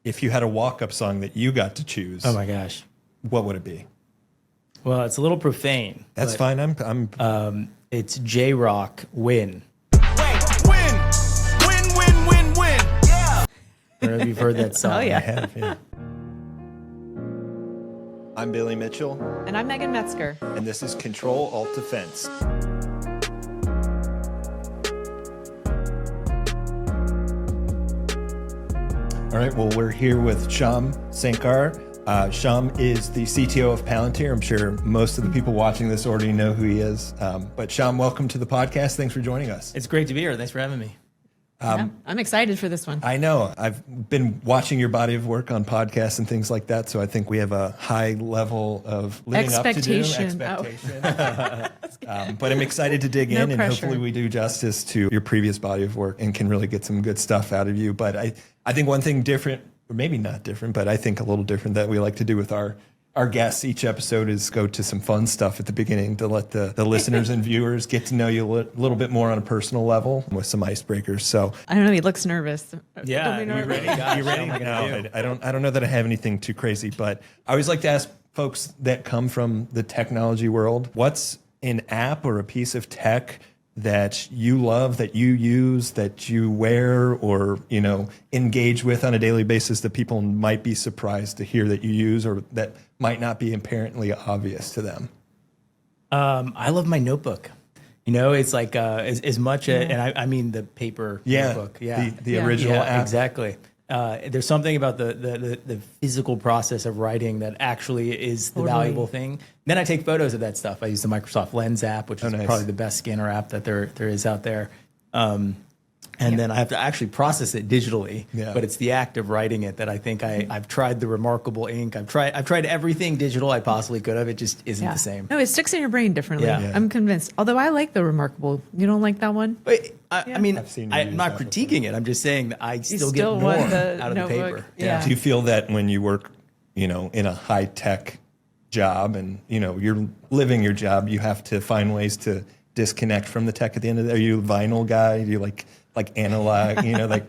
if you had a walk-up song that you got to choose, Oh my gosh. what would it be? Well, it's a little profane. That's fine. I'm It's J-Rock Win. Win. Yeah. I don't know if you've heard that song. Oh, yeah. I have, yeah. I'm Billy Mitchell, And I'm Megan Metzger. and this is Control Alt Defense. All right, well, we're here with Shyam Sankar. Shyam is the CTO of Palantir. I'm sure most of the people watching this already know who he is. But Shyam, welcome to the podcast. Thanks for joining us. It's great to be here. Thanks for having me. Yeah, I'm excited for this one. I know. I've been watching your body of work on podcasts and things like that, so I think we have a high level of living up to do. Expectation. But I'm excited to dig No in, and pressure. hopefully we do justice to your previous body of work and can really get some good stuff out of you. But I think one thing different, or maybe not different, but I think a little different that we like to do with our guests each episode is go to some fun stuff at the beginning to let the listeners and viewers get to know you a little bit more on a personal level with some icebreakers. So I don't know. He looks nervous. Yeah, Don't be you nervous. ready? Gosh, you ready? what am I gonna No, do? I don't know that I have anything too crazy, but I always like to ask folks that come from the technology world, what's an app or a piece of tech that you love, that you use, that you wear, or engage with on a daily basis that people might be surprised to hear that you use, or that might not be apparently obvious to them? I love my notebook. It's like as much, and I mean the paper notebook. Yeah, the Yeah. original yeah, app. exactly. There's something about the physical process of writing that actually is the Totally. valuable thing. Then I take photos of that stuff. I use the Microsoft Lens app, which is nice. probably the best scanner app that there is out there. And then I have to actually process it digitally. Yeah. But it's the act of writing it that I think I've tried the remarkable ink. I've tried everything digital I possibly could have. It just isn't Yeah. the same. No, it sticks in your brain differently. Yeah. Yeah. I'm convinced. Although I like the remarkable. You don't like that one? But I mean, I've seen you I'm use not that critiquing it. I'm just saying that I still get still more want the out of the notebook. paper. Yeah. Do you feel that when you work, in a high tech job and, you're living your job, you have to find ways to disconnect from the tech at the end of the day? Are you a vinyl guy? Do you like analog, like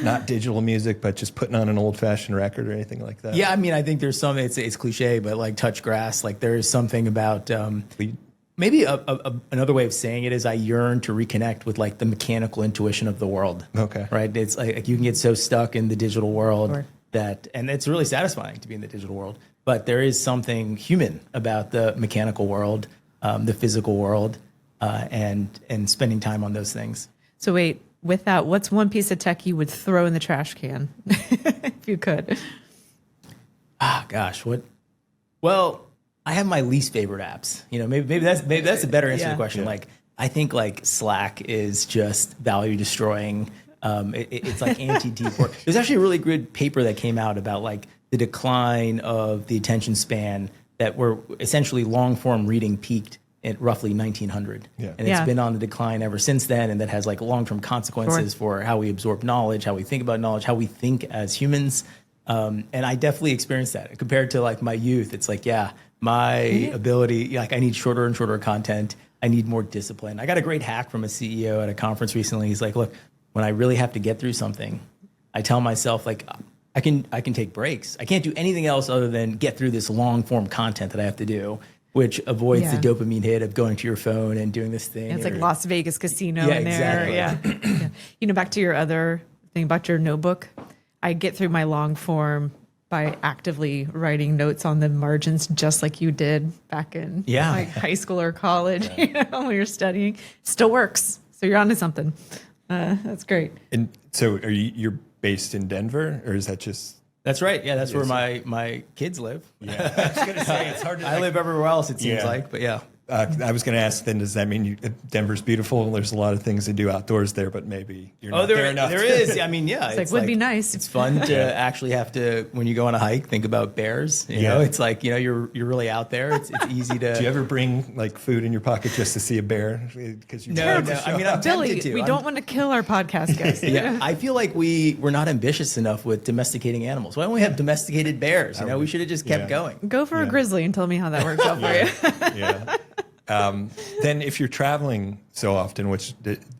not digital music, but just putting on an old fashioned record or anything like that? Yeah, I mean, I think there's some. It's cliche, but like touch grass. Like there is something about maybe another way of saying it is I yearn to reconnect with like the mechanical intuition of the world. Okay. Right. It's like you can get so stuck in the digital world Sure. and it's really satisfying to be in the digital world. But there is something human about the mechanical world, the physical world, and spending time on those things. So wait, with that, what's one piece of tech you would throw in the trash can if you could? Ah, gosh, what? Well, I have my least favorite apps. Maybe that's a better answer to Yeah. the question. Yeah. Like, I think like Slack is just value destroying. It's like anti-deep work. There's actually a really good paper that came out about like the decline of the attention span, that were essentially long form reading peaked at roughly 1900. Yeah. And Yeah. it's been on the decline ever since then. And that has like long-term consequences for how we absorb knowledge, how we think about knowledge, how we think as humans. And I definitely experienced that compared to like my youth. It's like, my ability, like I need shorter and shorter content. I need more discipline. I got a great hack from a CEO at a conference recently. He's like, look, when I really have to get through something, I tell myself like, I can take breaks. I can't do anything else other than get through this long form content that I have to do, which avoids Yeah. the dopamine hit of going to your phone and doing this thing. It's like or- Las Vegas casino Yeah, in there. exactly. Yeah. Back to your other thing about your notebook. I get through my long form by actively writing notes on the margins, just like you did back in like high school or college, when you're studying. Still works. So you're onto something. That's great. And so you're based in Denver, or is that just... That's right. Yeah, that's where my kids live. Yeah, I was going to say, it's hard to... I live everywhere else, it seems Yeah. like, but yeah. I was going to ask then, does that mean Denver's beautiful? There's a lot of things to do outdoors there, but maybe you're not there enough. There is. I mean, yeah. It's like, would be nice. It's fun to actually have to, when you go on a hike, think about bears. You know, it's like, you're really out there. It's easy to... Do you ever bring like food in your pocket just to see a bear? Because you No. I mean, I'm Billy, tempted to. we don't want to kill our podcast guests. Yeah, I feel like we're not ambitious enough with domesticating animals. Why don't we have domesticated bears? We should have just kept going. Go for a grizzly and tell me how that works out for you. Yeah. Then if you're traveling so often, which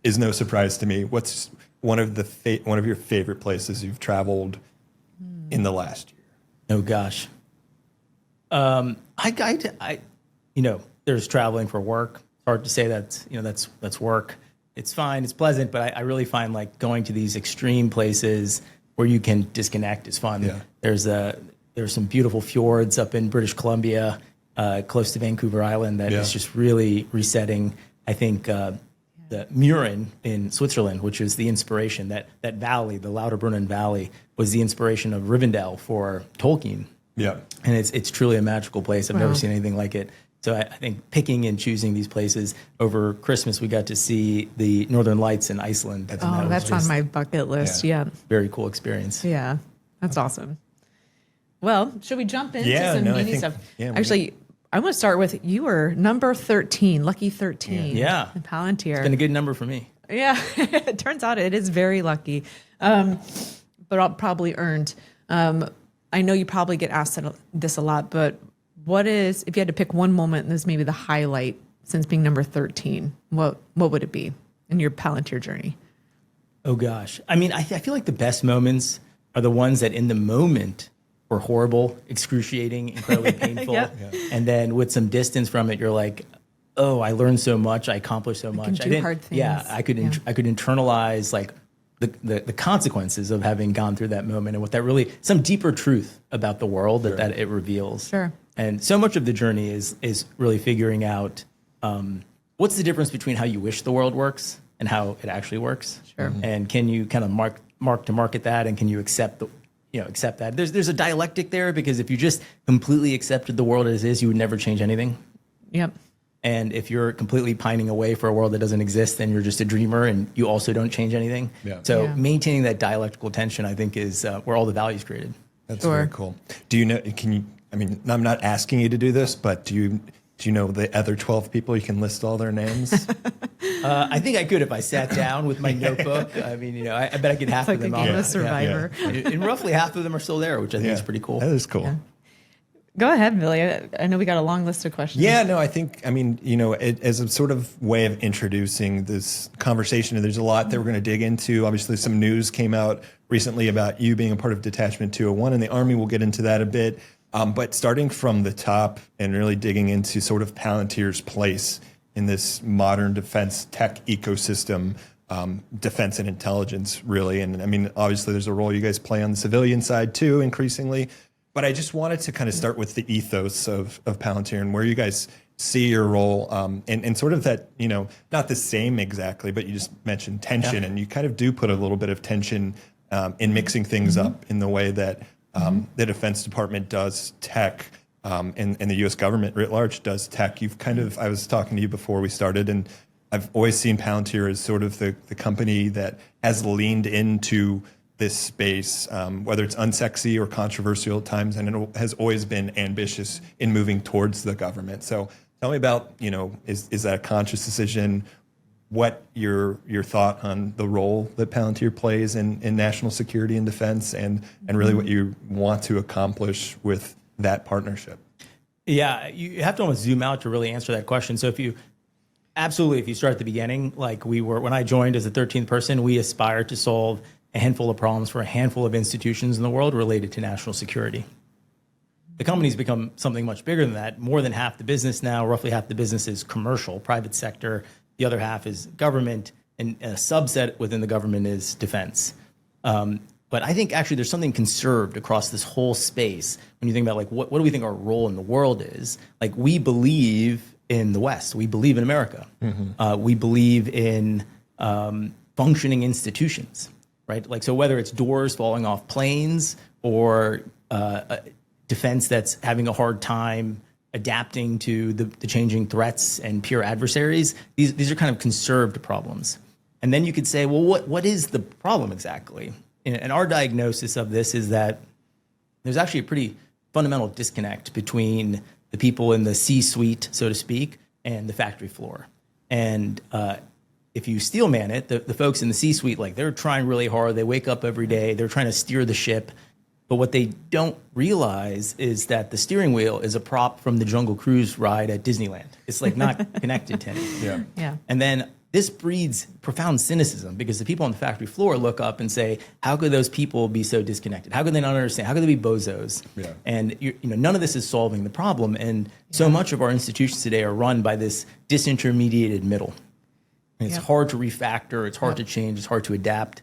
is no surprise to me, what's one of your favorite places you've traveled in in the last year? Oh gosh. There's traveling for work. It's hard to say that's work. It's fine. It's pleasant, but I really find like going to these extreme places where you can disconnect is fun. Yeah. There's some beautiful fjords up in British Columbia, close to Vancouver Island that is just really resetting. I think the Murin in Switzerland, which is the inspiration, that valley, the Lauterbrunnen Valley, was the inspiration of Rivendell for Tolkien. Yeah. And it's truly a magical place. I've never seen anything like it. So I think picking and choosing these places. Over Christmas, we got to see the Northern Lights in Iceland. That's on my bucket list. Yeah. Very cool experience. Yeah. That's awesome. Well, should we jump into some meaty stuff? Yeah, actually, I want to start with, you were number 13, lucky 13. Yeah. In Palantir. It's been a good number for me. Yeah. It turns out it is very lucky, but probably earned. I know you probably get asked this a lot, but what is, if you had to pick one moment, and this may be the highlight since being number 13, what would it be in your Palantir journey? Oh gosh. I mean, I feel like the best moments are the ones that in the moment were horrible, excruciating, incredibly painful. And then with some distance from it, you're like, oh, I learned so much. I accomplished so much. I did hard things. Yeah, I could internalize like the consequences of having gone through that moment and what that really, some deeper truth about the world that it reveals. Sure. And so much of the journey is really figuring out what's the difference between how you wish the world works and how it actually works. Sure. And can you kind of market that, and can you accept that? There's a dialectic there, because if you just completely accepted the world as is, you would never change anything. Yep. And if you're completely pining away for a world that doesn't exist, then you're just a dreamer and you also don't change anything. Yeah. So maintaining that dialectical tension, I think, is where all the value is created. That's very cool. Do you know, I mean, I'm not asking you to do this, but do you know the other 12 people? You can list all their names. I think I could if I sat down with my notebook. I mean, I bet I could half of them. Like a game of Survivor. And roughly half of them are still there, which I think is pretty cool. That is cool. Yeah. Go ahead, Billy. I know we got a long list of questions. Yeah, no, I think, as a sort of way of introducing this conversation, there's a lot that we're going to dig into. Obviously, some news came out recently about you being a part of Detachment 201 in the Army. We'll get into that a bit. But starting from the top and really digging into sort of Palantir's place in this modern defense tech ecosystem, defense and intelligence, really. And I mean, obviously, there's a role you guys play on the civilian side, too, increasingly. But I just wanted to kind of start with the ethos of Palantir and where you guys see your role, and sort of that, not the same exactly, but you just mentioned tension, and you kind of do put a little bit of tension in mixing things up in the way that the Defense Department does tech, and the U.S. government writ large does tech. I was talking to you before we started, and I've always seen Palantir as sort of the company that has leaned into this space, whether it's unsexy or controversial at times, and it has always been ambitious in moving towards the government. So tell me about, is that a conscious decision? What your thought on the role that Palantir plays in national security and defense, and really what you want to accomplish with that partnership? Yeah, you have to almost zoom out to really answer that question. So if you start at the beginning, like we were, when I joined as the 13th person, we aspired to solve a handful of problems for a handful of institutions in the world related to national security. The company's become something much bigger than that. More than half the business now, roughly half the business is commercial, private sector. The other half is government, and a subset within the government is defense. But I think actually there's something conserved across this whole space when you think about like what do we think our role in the world is. Like, we believe in the West. We believe in America. We believe in functioning institutions. Right? Like, so whether it's doors falling off planes or defense that's having a hard time adapting to the changing threats and peer adversaries, these are kind of conserved problems. And then you could say, well, what is the problem exactly? And our diagnosis of this is that there's actually a pretty fundamental disconnect between the people in the C-suite, so to speak, and the factory floor. And if you steel man it, the folks in the C-suite, like, they're trying really hard. They wake up every day. They're trying to steer the ship. But what they don't realize is that the steering wheel is a prop from the Jungle Cruise ride at Disneyland. It's like not connected to anything. Yeah. And then this breeds profound cynicism because the people on the factory floor look up and say, how could those people be so disconnected? How could they not understand? How could they be bozos? Yeah. And none of this is solving the problem. And so much of our institutions today are run by this disintermediated middle. And it's hard to refactor. It's hard to change. It's hard to adapt.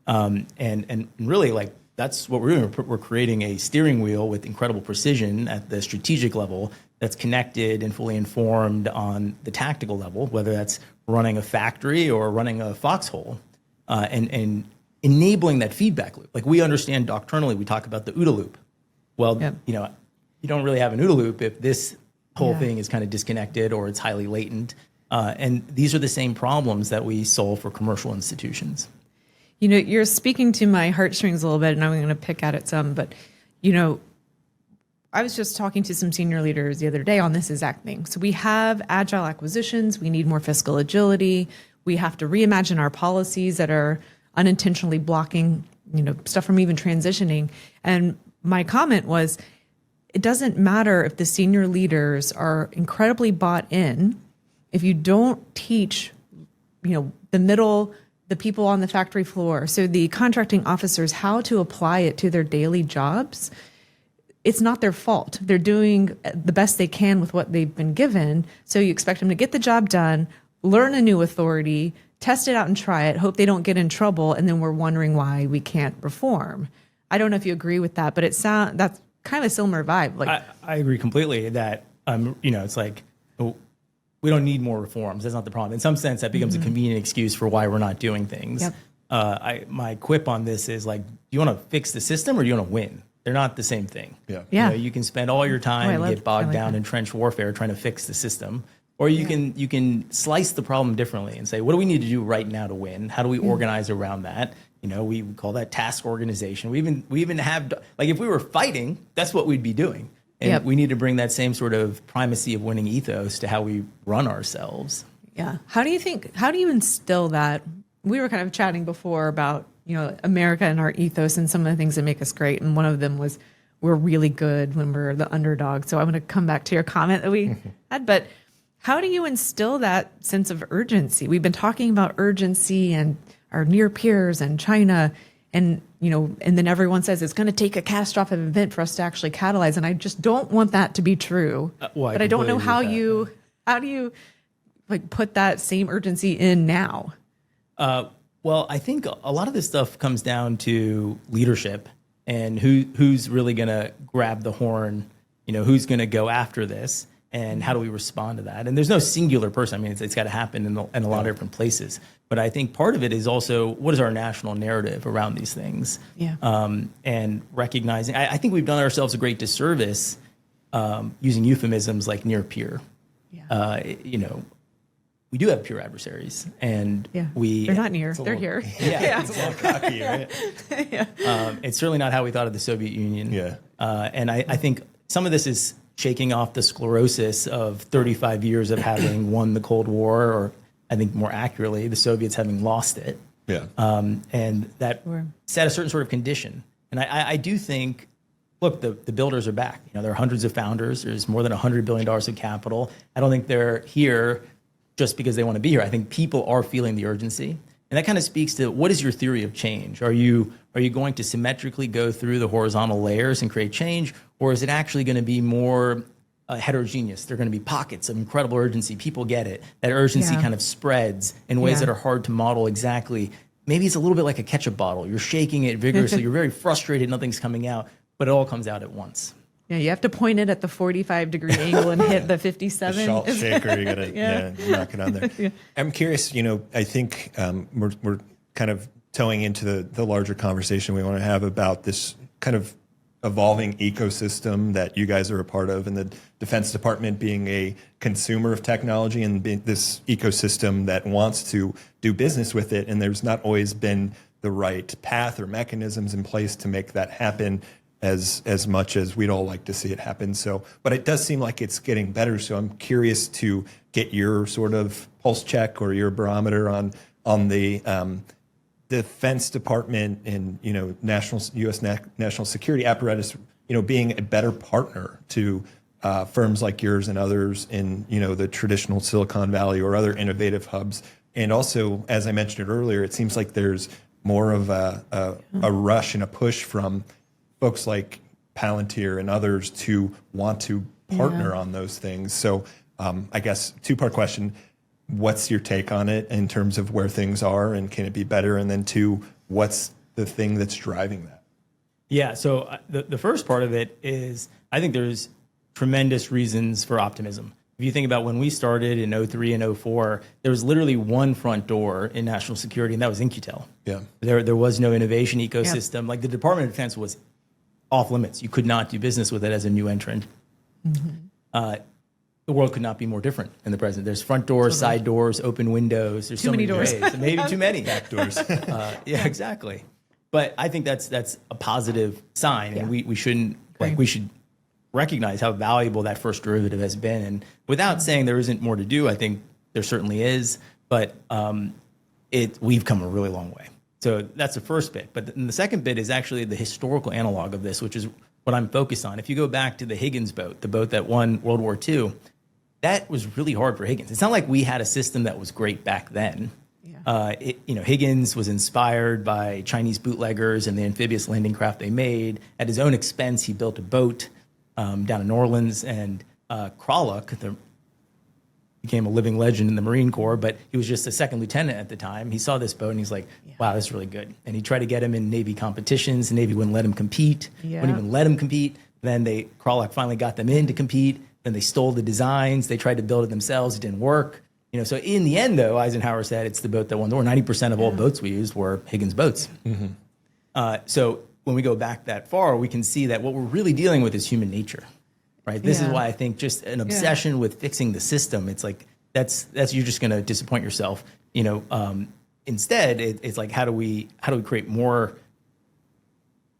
And really, like, that's what we're doing. We're creating a steering wheel with incredible precision at the strategic level that's connected and fully informed on the tactical level, whether that's running a factory or running a foxhole, and enabling that feedback loop. Like, we understand doctrinally, we talk about the OODA loop. Well, you don't really have an OODA loop if this whole thing is kind of disconnected or it's highly latent. And these are the same problems that we solve for commercial institutions. You're speaking to my heartstrings a little bit, and I'm going to pick at it some, but, I was just talking to some senior leaders the other day on this exact thing. So we have agile acquisitions. We need more fiscal agility. We have to reimagine our policies that are unintentionally blocking, stuff from even transitioning. And my comment was, it doesn't matter if the senior leaders are incredibly bought in. If you don't teach, the middle, the people on the factory floor, so the contracting officers, how to apply it to their daily jobs, it's not their fault. They're doing the best they can with what they've been given. So you expect them to get the job done, learn a new authority, test it out and try it, hope they don't get in trouble, and then we're wondering why we can't reform. I don't know if you agree with that, but that's kind of a similar vibe. Like, I agree completely that, it's like, we don't need more reforms. That's not the problem. In some sense, that becomes a convenient excuse for why we're not doing things. Yep. My quip on this is like, do you want to fix the system or do you want to win? They're not the same thing. Yeah. You can spend all your time and get bogged down in trench warfare trying to fix the system, or you can slice the problem differently and say, what do we need to do right now to win? How do we organize around that? We call that task organization. We even have, like, if we were fighting, that's what we'd be doing. And we need to bring that same sort of primacy of winning ethos to how we run ourselves. Yeah. How do you instill that? We were kind of chatting before about, America and our ethos and some of the things that make us great. And one of them was we're really good when we're the underdog. So I'm going to come back to your comment that we had. But how do you instill that sense of urgency? We've been talking about urgency and our near peers and China, and and then everyone says it's going to take a catastrophic event for us to actually catalyze. And I just don't want that to be true. But I don't know how do you like put that same urgency in now? Well, I think a lot of this stuff comes down to leadership and who's really going to grab the horn, who's going to go after this, and how do we respond to that? And there's no singular person. I mean, it's got to happen in a lot of different places. But I think part of it is also, what is our national narrative around these things? Yeah. And recognizing, I think we've done ourselves a great disservice using euphemisms like near peer. Yeah. We do have peer adversaries, and they're not near, they're here. Yeah. It's a little cocky, right? It's certainly not how we thought of the Soviet Union. Yeah. And I think some of this is shaking off the sclerosis of 35 years of having won the Cold War, or I think more accurately, the Soviets having lost it. Yeah. And that set a certain sort of condition. And I do think, look, the builders are back. There are hundreds of founders. There's more than $100 billion of capital. I don't think they're here just because they want to be here. I think people are feeling the urgency. And that kind of speaks to, what is your theory of change? Are you going to symmetrically go through the horizontal layers and create change? Or is it actually going to be more heterogeneous? There are going to be pockets of incredible urgency. People get it. That urgency kind of spreads in ways that are hard to model exactly. Maybe it's a little bit like a ketchup bottle. You're shaking it vigorously. You're very frustrated. Nothing's coming out, but it all comes out at once. Yeah, you have to point it at the 45-degree angle and hit the 57. The salt shaker, you got to knock it on there. I'm curious, I think we're kind of towing into the larger conversation we want to have about this kind of evolving ecosystem that you guys are a part of, and the Defense Department being a consumer of technology and this ecosystem that wants to do business with it. And there's not always been the right path or mechanisms in place to make that happen as much as we'd all like to see it happen. So, but it does seem like it's getting better. So I'm curious to get your sort of pulse check or your barometer on the Defense Department and U.S. national security apparatus, being a better partner to firms like yours and others in the traditional Silicon Valley or other innovative hubs, And also, as I mentioned it earlier, it seems like there's more of a rush and a push from folks like Palantir and others to want to partner on those things. So I guess two-part question. What's your take on it in terms of where things are and can it be better? And then two, what's the thing that's driving that? Yeah, so the first part of it is I think there's tremendous reasons for optimism. If you think about when we started in 03 and 04, there was literally one front door in national security, and that was In-Q-Tel. Yeah. There was no innovation ecosystem. Like the Department of Defense was off limits. You could not do business with it as a new entrant. The world could not be more different in the present. There's front doors, side doors, open windows. There's too many doors. ways. Maybe too many. Back doors. Yeah, exactly. But I think that's a positive sign, and we shouldn't we should recognize how valuable that first derivative has been. And without saying there isn't more to do, I think there certainly is. But we've come a really long way. So that's the first bit. But the second bit is actually the historical analog of this, which is what I'm focused on. If you go back to the Higgins boat, the boat that won World War II, that was really hard for Higgins. It's not like we had a system that was great back then. Higgins was inspired by Chinese bootleggers and the amphibious landing craft they made. At his own expense, he built a boat down in New Orleans, and Kralik became a living legend in the Marine Corps, but he was just a second lieutenant at the time. He saw this boat and he's like, wow, that's really good. And he tried to get him in Navy competitions. The Navy wouldn't let him compete. Wouldn't even let him compete. Then Kralik finally got them in to compete. Then they stole the designs. They tried to build it themselves. It didn't work. So in the end, though, Eisenhower said it's the boat that won the war. 90% of all boats we used were Higgins boats. So when we go back that far, we can see that what we're really dealing with is human nature, right? This is why I think just an obsession with fixing the system, it's like that's you're just going to disappoint yourself. Instead, it's like how do we create more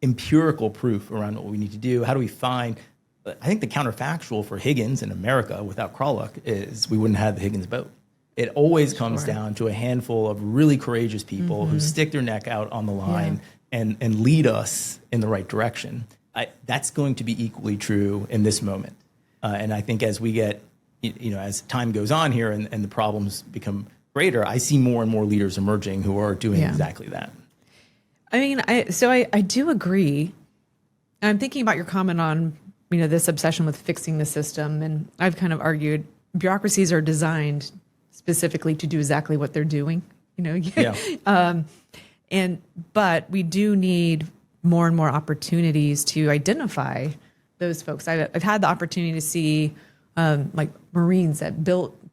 empirical proof around what we need to do? How do we find? I think the counterfactual for Higgins in America without Kralik is we wouldn't have the Higgins boat. It always comes down to a handful of really courageous people who stick their neck out on the line and lead us in the right direction. That's going to be equally true in this moment. And I think as we get, as time goes on here and the problems become greater, I see more and more leaders emerging who are doing exactly that. I mean, I do agree. I'm thinking about your comment on, this obsession with fixing the system. And I've kind of argued bureaucracies are designed specifically to do exactly what they're doing, but we do need more and more opportunities to identify those folks. I've had the opportunity to see like Marines that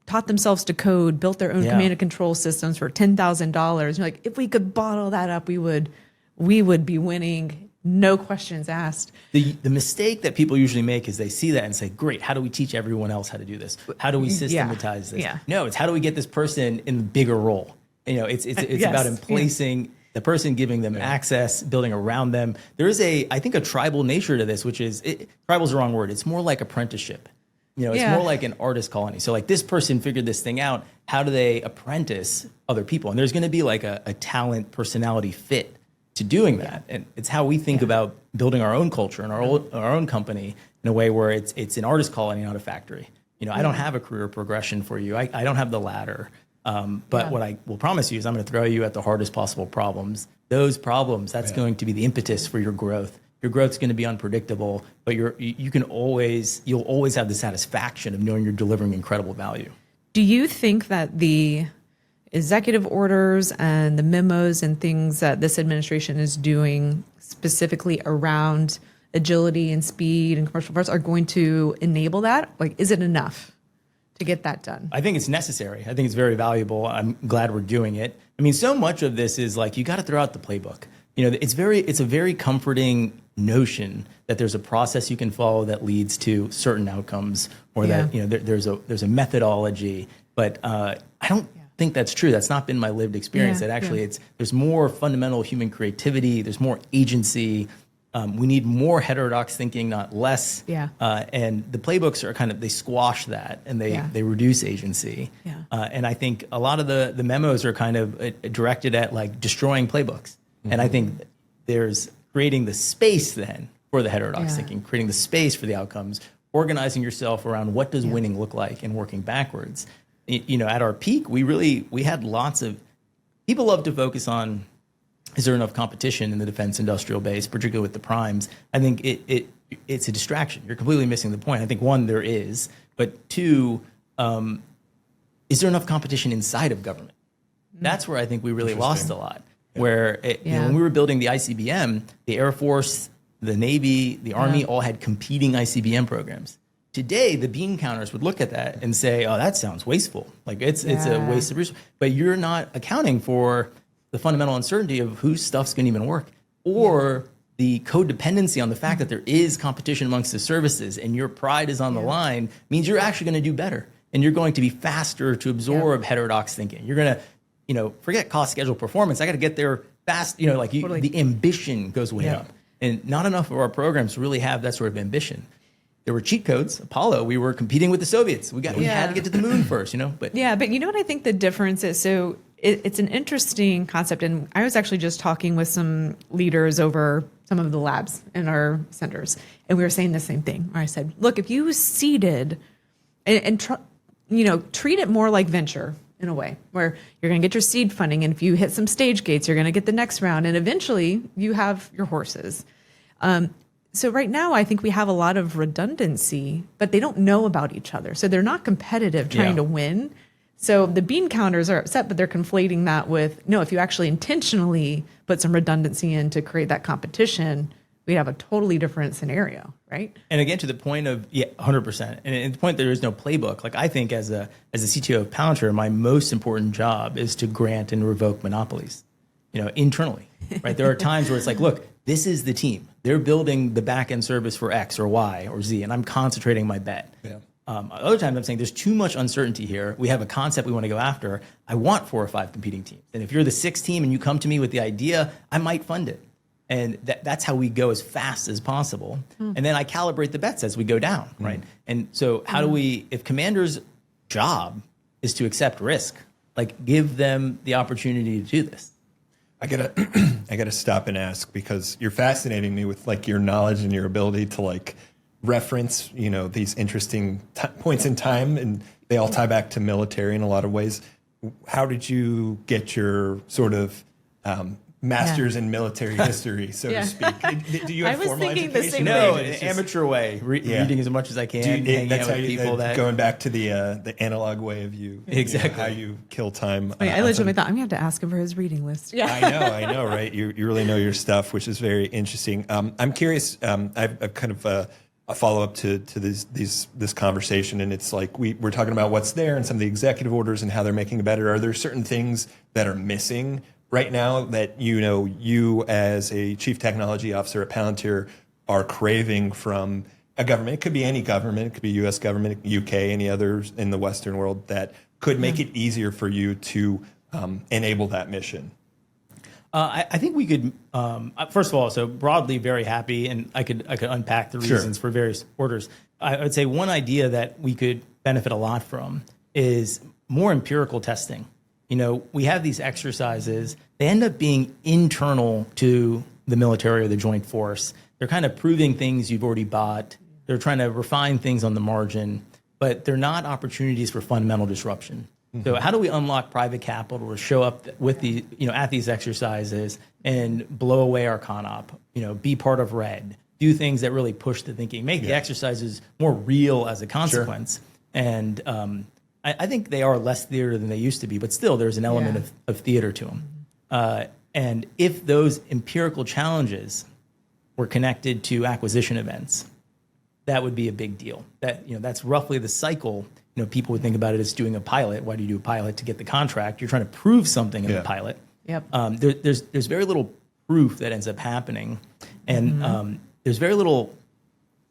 taught themselves to code, built their own command and control systems for $10,000. You're like, if we could bottle that up, we would be winning. No questions asked. The mistake that people usually make is they see that and say, great, how do we teach everyone else how to do this? How do we systematize this? Yeah. No, it's how do we get this person in a bigger role? It's about emplacing the person, giving them access, building around them. There is I think a tribal nature to this, which is, tribal's the wrong word. It's more like apprenticeship. It's more like an artist colony. So like this person figured this thing out. How do they apprentice other people? And there's going to be like a talent personality fit to doing that. And it's how we think about building our own culture and our own company in a way where it's an artist colony, not a factory. I don't have a career progression for you. I don't have the ladder. But what I will promise you is I'm going to throw you at the hardest possible problems. Those problems, that's going to be the impetus for your growth. Your growth's going to be unpredictable, but you'll always have the satisfaction of knowing you're delivering incredible value. Do you think that the executive orders and the memos and things that this administration is doing specifically around agility and speed and commercial parts are going to enable that? Like, is it enough to get that done? I think it's necessary. I think it's very valuable. I'm glad we're doing it. I mean, so much of this is like, you got to throw out the playbook. It's a very comforting notion that there's a process you can follow that leads to certain outcomes, or that there's a methodology. But I don't think that's true. That's not been my lived experience. That actually there's more fundamental human creativity. There's more agency. We need more heterodox thinking, not less. And the playbooks are they squash that, and they reduce agency. And I think a lot of the memos are kind of directed at like destroying playbooks. And I think there's creating the space then for the heterodox thinking, creating the space for the outcomes, organizing yourself around what does winning look like and working backwards. at our peak, we had lots of people love to focus on, is there enough competition in the defense industrial base, particularly with the primes? I think it's a distraction. You're completely missing the point. I think one, there is, but two, is there enough competition inside of government? That's where I think we really lost a lot. Where when we were building the ICBM, the Air Force, the Navy, the Army all had competing ICBM programs. Today, the bean counters would look at that and say, "Oh, that sounds wasteful. Like it's a waste of resources." But you're not accounting for the fundamental uncertainty of whose stuff's going to even work, or the codependency on the fact that there is competition amongst the services, and your pride is on the line means you're actually going to do better, and you're going to be faster to absorb heterodox thinking. You're going to, forget cost, schedule, performance. I got to get there fast. The ambition goes way up, and not enough of our programs really have that sort of ambition. There were cheat codes. Apollo, we were competing with the Soviets. We had to get to the moon first, But but you know what I think the difference is? So it's an interesting concept, and I was actually just talking with some leaders over some of the labs in our centers, and we were saying the same thing. I said, look, if you seeded and treat it more like venture in a way, where you're going to get your seed funding, and if you hit some stage gates, you're going to get the next round, and eventually you have your horses. So right now, I think we have a lot of redundancy, but they don't know about each other. So they're not competitive trying to win. So the bean counters are upset, but they're conflating that with, no, if you actually intentionally put some redundancy in to create that competition, we have a totally different scenario, right? And again, to the point of, 100%. And at the point there is no playbook. Like I think as a CTO of Palantir, my most important job is to grant and revoke monopolies, internally, right? There are times where it's like, look, this is the team. They're building the back-end service for X or Y or Z, and I'm concentrating my bet. Yeah. Other times I'm saying there's too much uncertainty here. We have a concept we want to go after. I want 4 or 5 competing teams. And if you're the 6th team and you come to me with the idea, I might fund it. And that's how we go as fast as possible. And then I calibrate the bets as we go down, right? And so how do we, if commanders' job is to accept risk, like give them the opportunity to do this? I gotta stop and ask, because you're fascinating me with like your knowledge and your ability to like reference, these interesting points in time, and they all tie back to military in a lot of ways. How did you get your sort of master's in military history, so to speak? Do you have formal education? No, in an amateur way, reading as much as I can, hanging out with people going back to the analog way of you, exactly how you kill time. I legitimately thought I'm going to have to ask him for his reading list. Yeah, I know, right? You really know your stuff, which is very interesting. I'm curious. I've kind of a follow up to this conversation, and it's like we're talking about what's there and some of the executive orders and how they're making it better. Are there certain things that are missing right now that you as a chief technology officer at Palantir are craving from a government? It could be any government. It could be U.S. government, UK, any others in the Western world that could make it easier for you to enable that mission. I think we could, first of all, so broadly very happy, and I could unpack the reasons for various orders. I would say one idea that we could benefit a lot from is more empirical testing. We have these exercises. They end up being internal to the military or the joint force. They're kind of proving things you've already bought. They're trying to refine things on the margin, but they're not opportunities for fundamental disruption. Mm-hmm. So how do we unlock private capital to show up with the, at these exercises and blow away our con-op, be part of red, do things that really push the thinking, make the exercises more real as a consequence. Sure. And I think they are less theater than they used to be, but still there's an element of theater to them. And if those empirical challenges were connected to acquisition events, that would be a big deal. That's roughly the cycle. People would think about it as doing a pilot. Why do you do a pilot? To get the contract. You're trying to prove something in the pilot. Yep. There's very little proof that ends up happening, and there's very little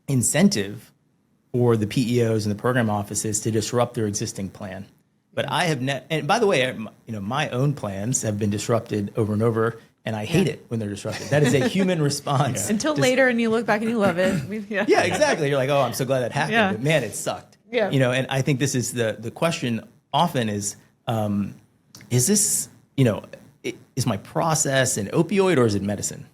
incentive for the PEOs and the program offices to disrupt their existing plan. But I have and by the way, my own plans have been disrupted over and over, and I hate it when they're disrupted. That is a human response. Until later, and you look back and you love it. Yeah, exactly. You're like, oh, I'm so glad that happened. But man, it sucked. Yeah. And I think this is the question often is this, is my process an opioid or is it medicine?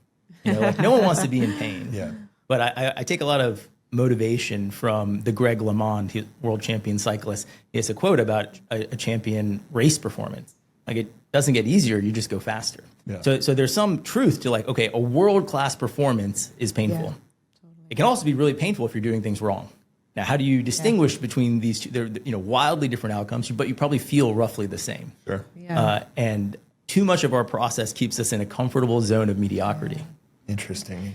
No one wants to be in pain. Yeah. But I take a lot of motivation from the Greg LeMond, world champion cyclist. He has a quote about a champion race performance. Like, it doesn't get easier, you just go faster. Yeah. So there's some truth to, like, okay, a world-class performance is painful. Yeah, totally. It can also be really painful if you're doing things wrong. Now, how do you distinguish between these two? They're wildly different outcomes, but you probably feel roughly the same. Sure. Yeah. And too much of our process keeps us in a comfortable zone of mediocrity. Interesting.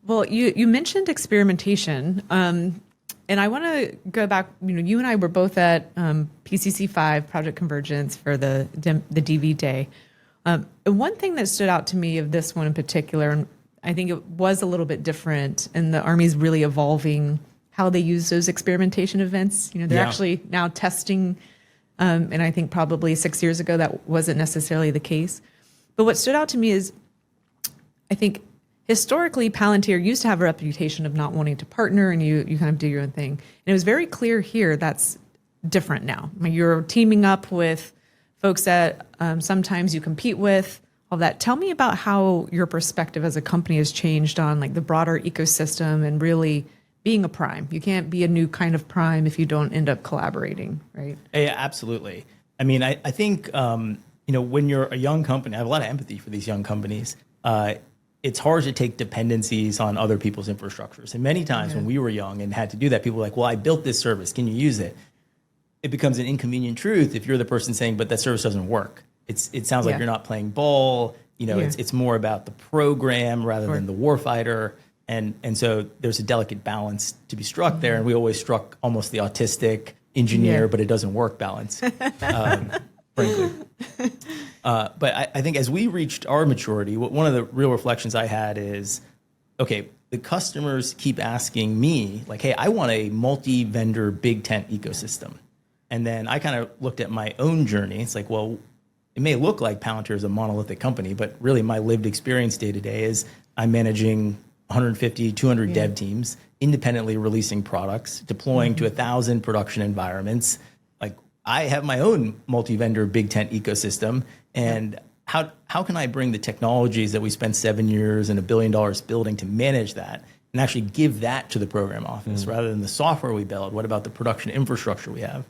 Well, you mentioned experimentation, and I want to go back. You and I were both at PCC 5 Project Convergence for the DV Day. And one thing that stood out to me of this one in particular, and I think it was a little bit different, and the Army's really evolving how they use those experimentation events. They're actually now testing, and I think probably 6 years ago that wasn't necessarily the case. But what stood out to me is, I think historically Palantir used to have a reputation of not wanting to partner, and you kind of do your own thing. And it was very clear here that's different now. I mean, you're teaming up with folks that sometimes you compete with, all that. Tell me about how your perspective as a company has changed on, like, the broader ecosystem and really being a prime. You can't be a new kind of prime if you don't end up collaborating, right? Yeah, absolutely. I mean, I think, when you're a young company, I have a lot of empathy for these young companies. It's hard to take dependencies on other people's infrastructures. And many times when we were young and had to do that, people were like, well, I built this service. Can you use it? It becomes an inconvenient truth if you're the person saying, but that service doesn't work. It sounds like you're not playing ball. It's more about the program rather than the warfighter. And so there's a delicate balance to be struck there. And we always struck almost the autistic engineer, but it doesn't work balance, frankly. But I think as we reached our maturity, one of the real reflections I had is, okay, the customers keep asking me, like, hey, I want a multi-vendor big tent ecosystem. And then I kind of looked at my own journey. It's like, well, it may look like Palantir is a monolithic company, but really my lived experience day to day is I'm managing 150, 200 dev teams, independently releasing products, deploying to 1,000 production environments. Like, I have my own multi-vendor big tent ecosystem. And how can I bring the technologies that we spent 7 years and $1 billion building to manage that and actually give that to the program office rather than the software we build? What about the production infrastructure we have?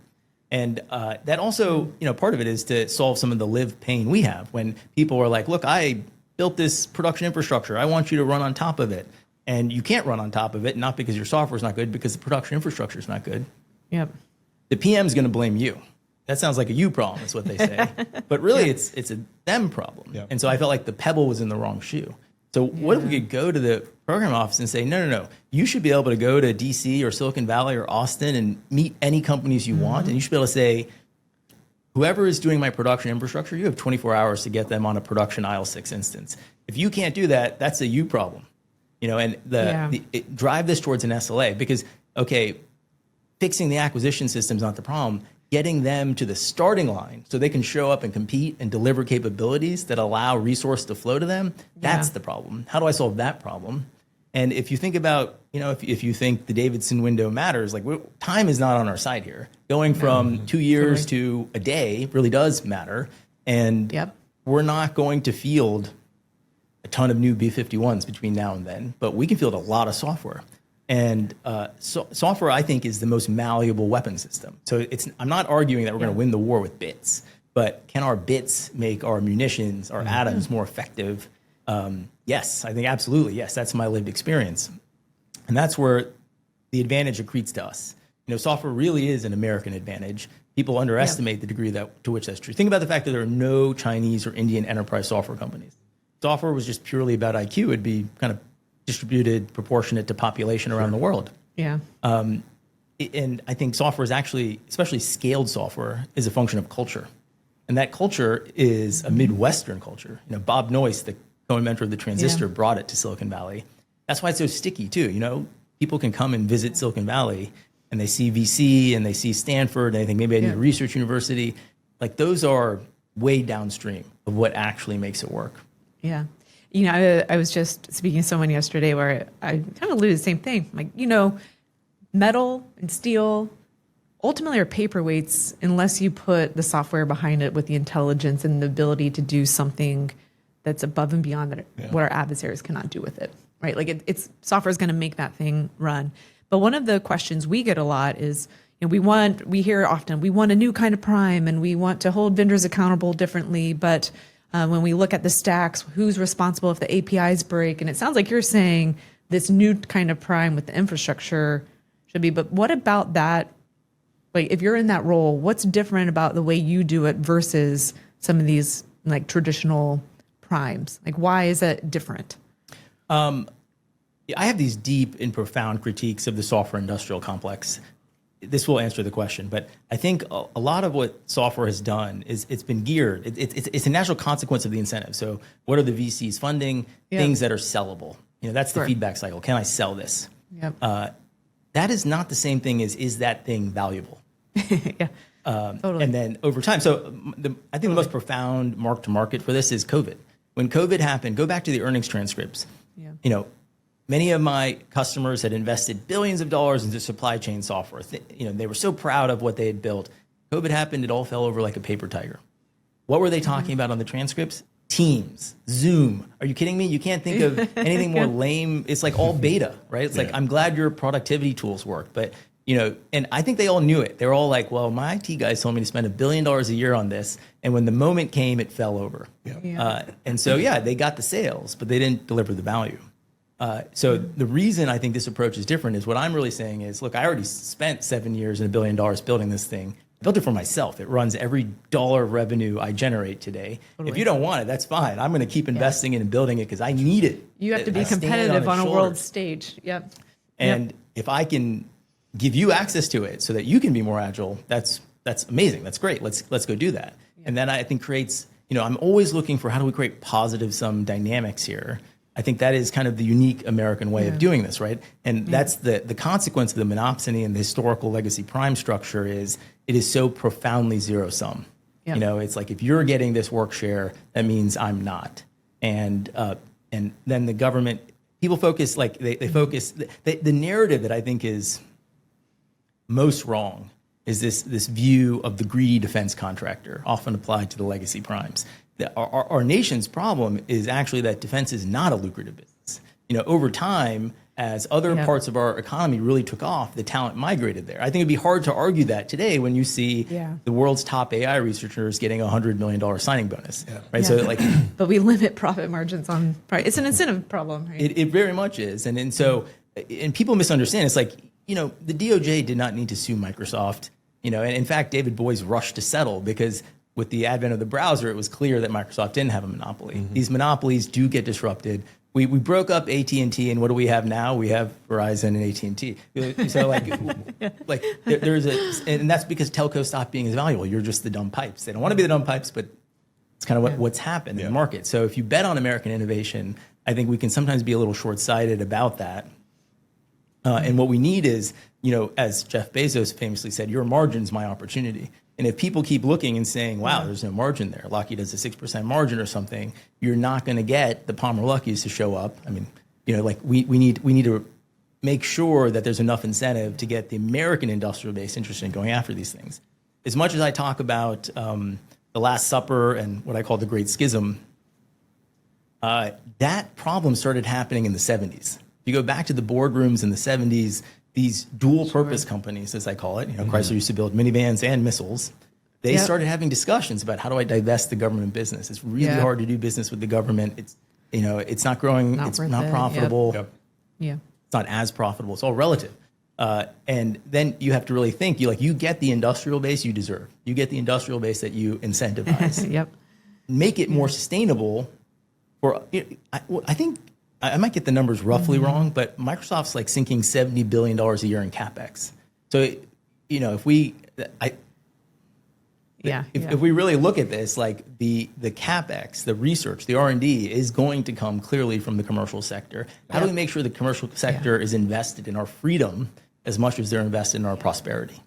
And that also, part of it is to solve some of the live pain we have when people are like, look, I built this production infrastructure. I want you to run on top of it. And you can't run on top of it, not because your software is not good, because the production infrastructure is not good. Yep. The PM is going to blame you. That sounds like a you problem, is what they say. But really, it's a them problem. Yep. And so I felt like the pebble was in the wrong shoe. So what if we could go to the program office and say, no, you should be able to go to DC or Silicon Valley or Austin and meet any companies you want. And you should be able to say, whoever is doing my production infrastructure, you have 24 hours to get them on a production IL6 instance. If you can't do that, that's a you problem. And drive this towards an SLA because, okay, fixing the acquisition system is not the problem. Getting them to the starting line so they can show up and compete and deliver capabilities that allow resource to flow to them, that's the problem. How do I solve that problem? And if you think about, if you think the Davidson window matters, like time is not on our side here. Going from 2 years to a day really does matter. And we're not going to field a ton of new B-51s between now and then, but we can field a lot of software. And software, I think, is the most malleable weapon system. So I'm not arguing that we're going to win the war with bits, but can our bits make our munitions, our atoms more effective? Yes, I think absolutely. Yes, that's my lived experience. And that's where the advantage accretes to us. Software really is an American advantage. People underestimate the degree to which that's true. Think about the fact that there are no Chinese or Indian enterprise software companies. Software was just purely about IQ. It'd be kind of distributed proportionate to population around the world. Yeah. And I think software is actually, especially scaled software, is a function of culture. And that culture is a Midwestern culture. Bob Noyce, the co-inventor of the transistor, brought it to Silicon Valley. That's why it's so sticky too. People can come and visit Silicon Valley and they see VC and they see Stanford and they think maybe I need a research university. Like those are way downstream of what actually makes it work. Yeah. I was just speaking to someone yesterday where I kind of alluded to the same thing. Like, metal and steel ultimately are paperweights unless you put the software behind it with the intelligence and the ability to do something that's above and beyond what our adversaries cannot do with it, right? Like it's software is going to make that thing run. But one of the questions we get a lot is, we hear often, we want a new kind of prime and we want to hold vendors accountable differently. But when we look at the stacks, who's responsible if the APIs break? And it sounds like you're saying this new kind of prime with the infrastructure should be, but what about that? Like, if you're in that role, what's different about the way you do it versus some of these like traditional primes? Like, why is that different? I have these deep and profound critiques of the software industrial complex. This will answer the question, but I think a lot of what software has done is it's been geared. It's a natural consequence of the incentive. So what are the VCs funding? Yep. Things that are sellable. That's the feedback cycle. Can I sell this? Yep. That is not the same thing as is that thing valuable? Yeah. Totally. And then over time, so I think the most profound mark to market for this is COVID. When COVID happened, go back to the earnings transcripts. Yeah. Many of my customers had invested billions of dollars into supply chain software. They were so proud of what they had built. COVID happened, it all fell over like a paper tiger. What were they talking about on the transcripts? Teams, Zoom. Are you kidding me? You can't think of anything more lame. It's like all beta, right? It's like, I'm glad your productivity tools work, but and I think they all knew it. They were all like, well, my IT guys told me to spend $1 billion a year on this. And when the moment came, it fell over. And so, they got the sales, but they didn't deliver the value. So the reason I think this approach is different is what I'm really saying is, look, I already spent 7 years and $1 billion building this thing. I built it for myself. It runs every dollar of revenue I generate today. Totally. If you don't want it, that's fine. I'm going to keep investing in and building it because I need it. You have to be competitive on a world stage. Yep. And if I can give you access to it so that you can be more agile, that's amazing. That's great. Let's go do that. And then I think creates, I'm always looking for how do we create positive sum dynamics here. I think that is kind of the unique American way of doing this, right? And that's the consequence of the monopsony and the historical legacy prime structure is it is so profoundly zero sum. Yep. It's like if you're getting this work share, that means I'm not. And then the government, people focus like they focus the narrative that I think is most wrong is this view of the greedy defense contractor, often applied to the legacy primes. Our nation's problem is actually that defense is not a lucrative business. Over time, as other parts of our economy really took off, the talent migrated there. I think it'd be hard to argue that today when you see the world's top AI researchers getting a $100 million signing bonus, right? So but we limit profit margins on. It's an incentive problem, right? It very much is, and so people misunderstand. It's like the DOJ did not need to sue Microsoft. And in fact, David Boies rushed to settle because with the advent of the browser, it was clear that Microsoft didn't have a monopoly. Mm-hmm. These monopolies do get disrupted. We broke up AT&T, and what do we have now? We have Verizon and AT&T. So there's and that's because telco stopped being as valuable. You're just the dumb pipes. They don't want to be the dumb pipes, but it's kind of what's happened in the market. So if you bet on American innovation, I think we can sometimes be a little short-sighted about that. And what we need is, as Jeff Bezos famously said, your margin's my opportunity. And if people keep looking and saying, wow, there's no margin there, Lockheed has a 6% margin or something, you're not going to get the Palmer Luckies to show up. I mean, we need to make sure that there's enough incentive to get the American industrial base interested in going after these things. As much as I talk about the Last Supper and what I call the Great Schism, that problem started happening in the 70s. If you go back to the boardrooms in the 70s, these dual-purpose companies, as I call it, Chrysler used to build minivans and missiles. They started having discussions about how do I divest the government business. It's really hard to do business with the government. It's not growing. It's not profitable. It's not as profitable. It's all relative. And then you have to really think. You get the industrial base you deserve. You get the industrial base that you incentivize. Make it more sustainable. I think. I might get the numbers roughly wrong, but Microsoft's like sinking $70 billion a year in CapEx. So, if we really look at this, like the CapEx, the research, the R&D is going to come clearly from the commercial sector. How do we make sure the commercial sector is invested in our freedom as much as they're invested in our prosperity?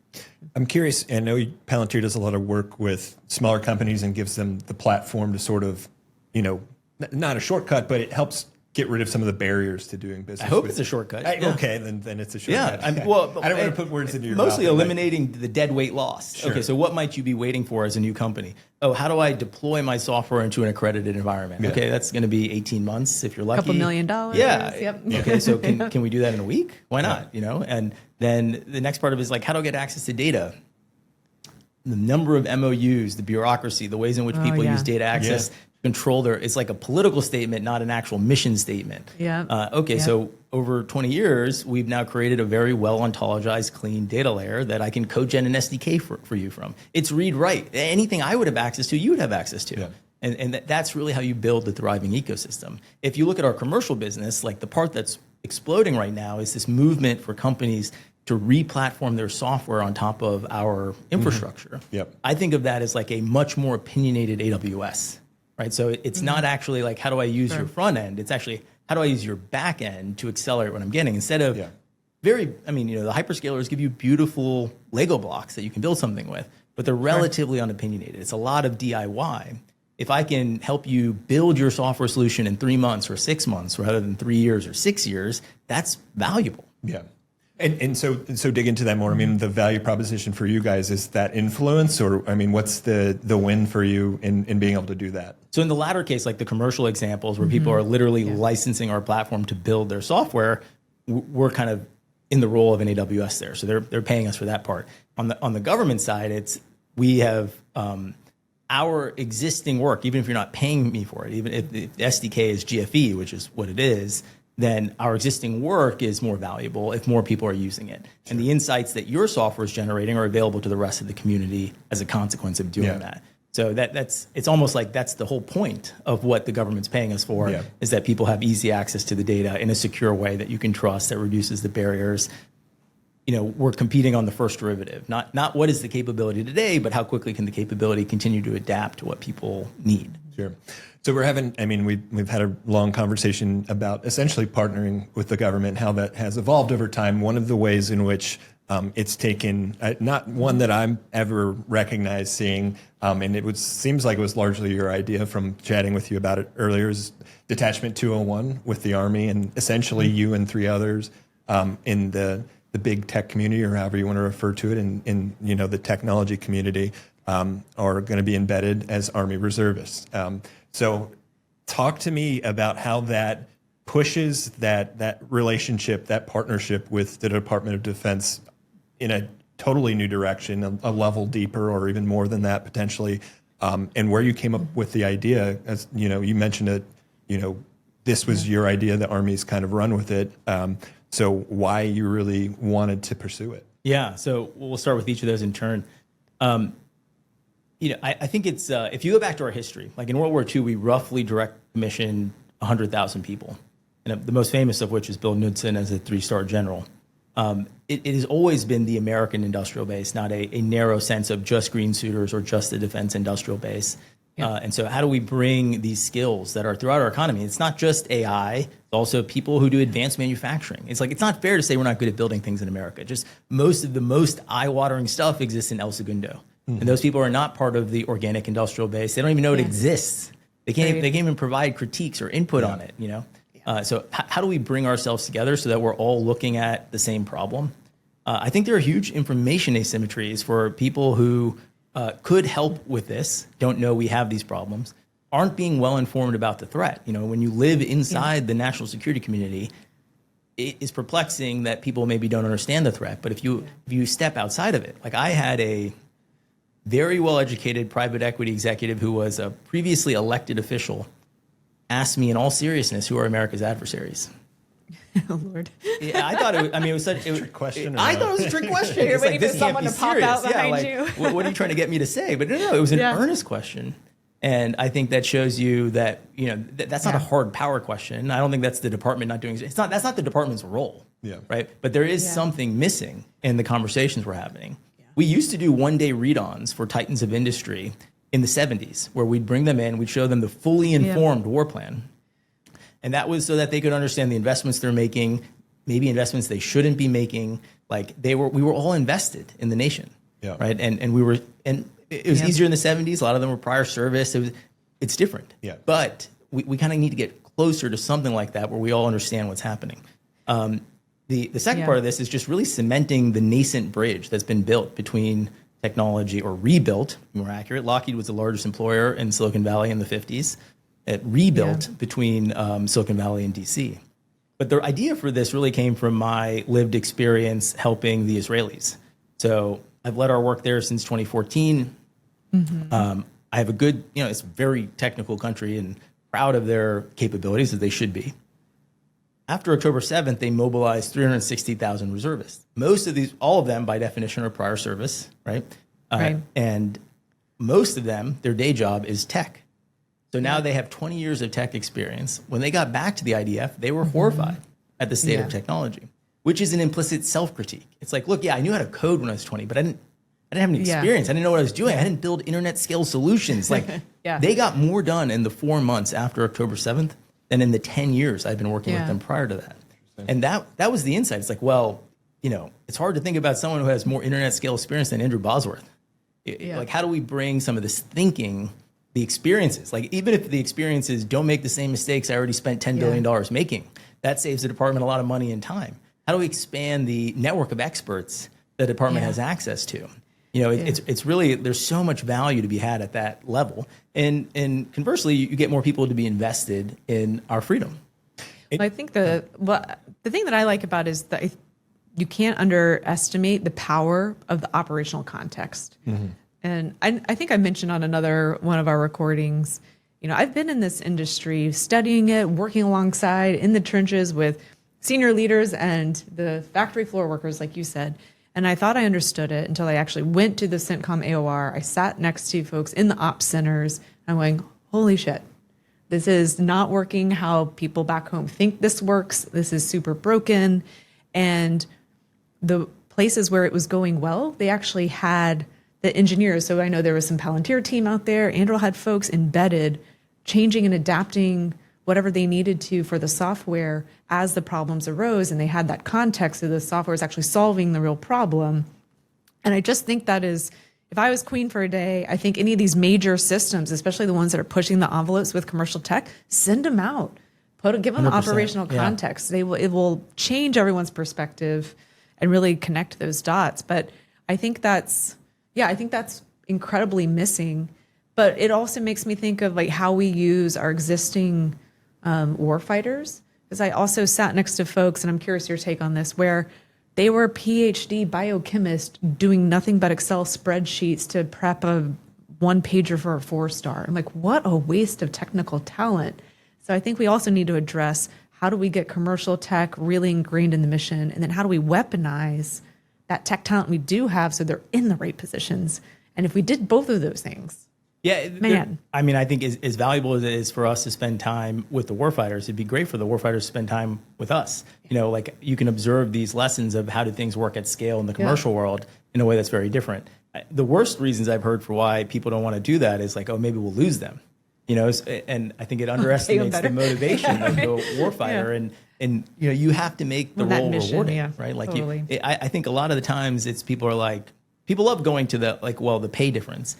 I'm curious, I know Palantir does a lot of work with smaller companies and gives them the platform to sort of, not a shortcut, but it helps get rid of some of the barriers to doing business. I hope it's a shortcut. Okay, then it's a shortcut. Yeah, I don't want to put words into your mouth. Mostly eliminating the dead weight loss. Sure. Okay, so what might you be waiting for as a new company? Oh, how do I deploy my software into an accredited environment? Yeah. Okay, that's going to be 18 months if you're lucky. $2 million. Yeah. Yep. Okay, so can we do that in a week? Why not? You know, and then the next part of it is like, how do I get access to data? The number of MOUs, the bureaucracy, the ways in which people use data access to control it's like a political statement, not an actual mission statement. Yeah. So over 20 years, we've now created a very well ontologized, clean data layer that I can code-gen an SDK for you from. It's read-write. Anything I would have access to, you would have access to. Yeah. And that's really how you build the thriving ecosystem. If you look at our commercial business, like the part that's exploding right now is this movement for companies to re-platform their software on top of our infrastructure. Yep. I think of that as like a much more opinionated AWS, right? So it's not actually like, how do I use your front end? It's actually, how do I use your back end to accelerate what I'm getting? Instead of the hyperscalers give you beautiful Lego blocks that you can build something with, but they're relatively unopinionated. It's a lot of DIY. If I can help you build your software solution in 3 months or 6 months rather than 3 years or 6 years, that's valuable. Yeah. And so dig into that more. I mean, the value proposition for you guys is that influence, or I mean, what's the win for you in being able to do that? So in the latter case, like the commercial examples where people are literally licensing our platform to build their software, we're kind of in the role of an AWS there. So they're paying us for that part. On the government side, we have our existing work, even if you're not paying me for it, even if the SDK is GFE, which is what it is, then our existing work is more valuable if more people are using it. Sure. And the insights that your software is generating are available to the rest of the community as a consequence of doing that. So it's almost like that's the whole point of what the government's paying us for, is that people have easy access to the data in a secure way that you can trust, that reduces the barriers. You know, we're competing on the first derivative, not what is the capability today, but how quickly can the capability continue to adapt to what people need. Sure. So we've had a long conversation about essentially partnering with the government, how that has evolved over time. One of the ways in which it's taken, not one that I'm ever recognized seeing, and seems like it was largely your idea from chatting with you about it earlier, is Detachment 201 with the Army, and essentially you and 3 others in the big tech community, or however you want to refer to it, in the technology community, are going to be embedded as Army reservists. So talk to me about how that pushes that relationship, that partnership with the Department of Defense in a totally new direction, a level deeper, or even more than that potentially, and where you came up with the idea. As you mentioned it, this was your idea, the Army's kind of run with it. So why you really wanted to pursue it? Yeah. So we'll start with each of those in turn. I think it's, if you go back to our history, like in World War II, we roughly direct commissioned 100,000 people. And the most famous of which is Bill Knudsen as a 3-star general. It has always been the American industrial base, not a narrow sense of just green suiters or just the defense industrial base. Yeah. And so how do we bring these skills that are throughout our economy? It's not just AI, it's also people who do advanced manufacturing. It's like, it's not fair to say we're not good at building things in America. Just most of the most eye-watering stuff exists in El Segundo. And those people are not part of the organic industrial base. They don't even know it exists. They can't even provide critiques or input on it, So how do we bring ourselves together so that we're all looking at the same problem? I think there are huge information asymmetries for people who could help with this, don't know we have these problems, aren't being well informed about the threat. When you live inside the national security community, it is perplexing that people maybe don't understand the threat. But if you step outside of it, like I had a very well-educated private equity executive who was a previously elected official asked me in all seriousness, who are America's adversaries? Oh, Lord. Yeah, I thought it was such a trick question. I thought it was a trick question. You're it's waiting like, for someone to pop out behind you. What are you trying to get me to say? But no, it was an earnest question. And I think that shows you that, that's not a hard power question. I don't think that's the department not doing it. That's not the department's role. Yeah. Right. But there is something missing in the conversations we're having. We used to do one-day read-ons for titans of industry in the 70s, where we'd bring them in, we'd show them the fully informed war plan. And that was so that they could understand the investments they're making, maybe investments they shouldn't be making. Like we were all invested in the nation, right? And it was easier in the 70s. A lot of them were prior service. It's different. Yeah. But we kind of need to get closer to something like that where we all understand what's happening. The second part of this is just really cementing the nascent bridge that's been built between technology, or rebuilt, more accurate. Lockheed was the largest employer in Silicon Valley in the 50s. It rebuilt between Silicon Valley and DC. But the idea for this really came from my lived experience helping the Israelis. So I've led our work there since 2014. I have a good, it's a very technical country and proud of their capabilities, as they should be. After October 7th, they mobilized 360,000 reservists. Most of these, all of them by definition, are prior service, right? And most of them, their day job is tech. So now they have 20 years of tech experience. When they got back to the IDF, they were horrified at the state of technology, which is an implicit self-critique. It's like, look, I knew how to code when I was 20, but I didn't have any experience. I didn't know what I was doing. I didn't build internet scale solutions. Like they got more done in the 4 months after October 7th than in the 10 years I've been working with them prior to that. And that was the insight. It's like, well, it's hard to think about someone who has more internet scale experience than Andrew Bosworth. Like, how do we bring some of this thinking, the experiences, like even if the experiences don't make the same mistakes I already spent $10 billion making, that saves the department a lot of money and time. How do we expand the network of experts the department has access to? It's really, there's so much value to be had at that level. And conversely, you get more people to be invested in our freedom. I think the thing that I like about it is that you can't underestimate the power of the operational context. And I think I mentioned on another one of our recordings, I've been in this industry studying it, working alongside in the trenches with senior leaders and the factory floor workers, like you said. And I thought I understood it until I actually went to the CENTCOM AOR. I sat next to folks in the ops centers. I'm going, holy shit, this is not working how people back home think this works. This is super broken. And the places where it was going well, they actually had the engineers. So I know there was some Palantir team out there. Andrew had folks embedded, changing and adapting whatever they needed to for the software as the problems arose. And they had that context of the software is actually solving the real problem. And I just think that is, if I was queen for a day, I think any of these major systems, especially the ones that are pushing the envelopes with commercial tech, send them out. Give them the operational context. It will change everyone's perspective and really connect those dots. But I think that's incredibly missing. But it also makes me think of like how we use our existing warfighters. Because I also sat next to folks, and I'm curious your take on this, where they were PhD biochemists doing nothing but Excel spreadsheets to prep a one-pager for a 4-star. I'm like, what a waste of technical talent. So I think we also need to address how do we get commercial tech really ingrained in the mission, and then how do we weaponize that tech talent we do have so they're in the right positions. And if we did both of those things, man. I think as valuable as it is for us to spend time with the warfighters, it'd be great for the warfighters to spend time with us. Like you can observe these lessons of how do things work at scale in the commercial world in a way that's very different. The worst reasons I've heard for why people don't want to do that is like, oh, maybe we'll lose them. And I think it underestimates the motivation of the warfighter. And you have to make the role rewarding, right? Like totally. I think a lot of the times it's people love going to the pay difference.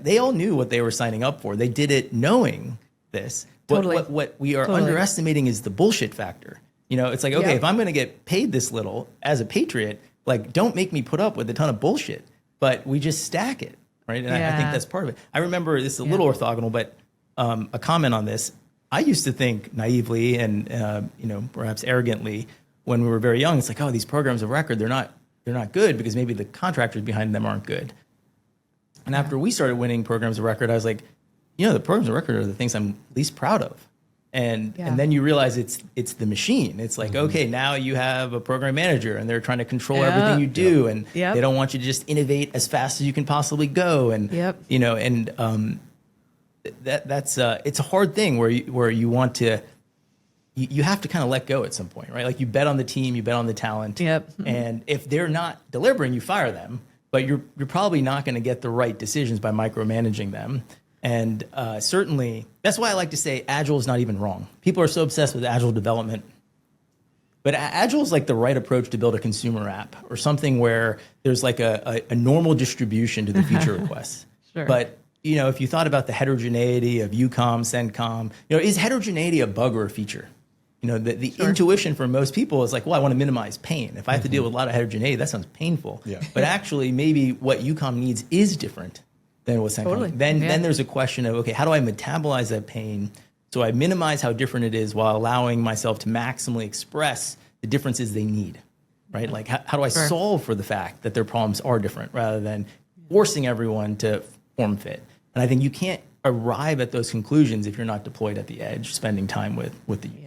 They all knew what they were signing up for. They did it knowing this. Totally. What we are underestimating is the bullshit factor. It's like, okay, if I'm going to get paid this little as a patriot, like don't make me put up with a ton of bullshit, but we just stack it. Right. And I think that's part of it. I remember this is a little orthogonal, but a comment on this. I used to think naively and, perhaps arrogantly when we were very young, it's like, oh, these programs of record, they're not good because maybe the contractors behind them aren't good. And after we started winning programs of record, I was like, the programs of record are the things I'm least proud of. And then you realize it's the machine. It's like, okay, now you have a program manager and they're trying to control everything you do. And they don't want you to just innovate as fast as you can possibly go. And, that's it's a hard thing where you want to, you have to kind of let go at some point, right? Like you bet on the team, you bet on the talent. And if they're not delivering, you fire them, but you're probably not going to get the right decisions by micromanaging them. And certainly, that's why I like to say Agile is not even wrong. People are so obsessed with Agile development. But Agile is like the right approach to build a consumer app or something where there's like a normal distribution to the feature requests. But if you thought about the heterogeneity of UCOM, CENTCOM, is heterogeneity a bug or a feature? The intuition for most people is like, well, I want to minimize pain. If I have to deal with a lot of heterogeneity, that sounds painful. Yeah. But actually, maybe what UCOM needs is different than what CENTCOM. Totally. Then there's a question of, okay, how do I metabolize that pain so I minimize how different it is while allowing myself to maximally express the differences they need, right? Like, how do I solve for the fact that their problems are different rather than forcing everyone to form fit? And I think you can't arrive at those conclusions if you're not deployed at the edge, spending time with the user.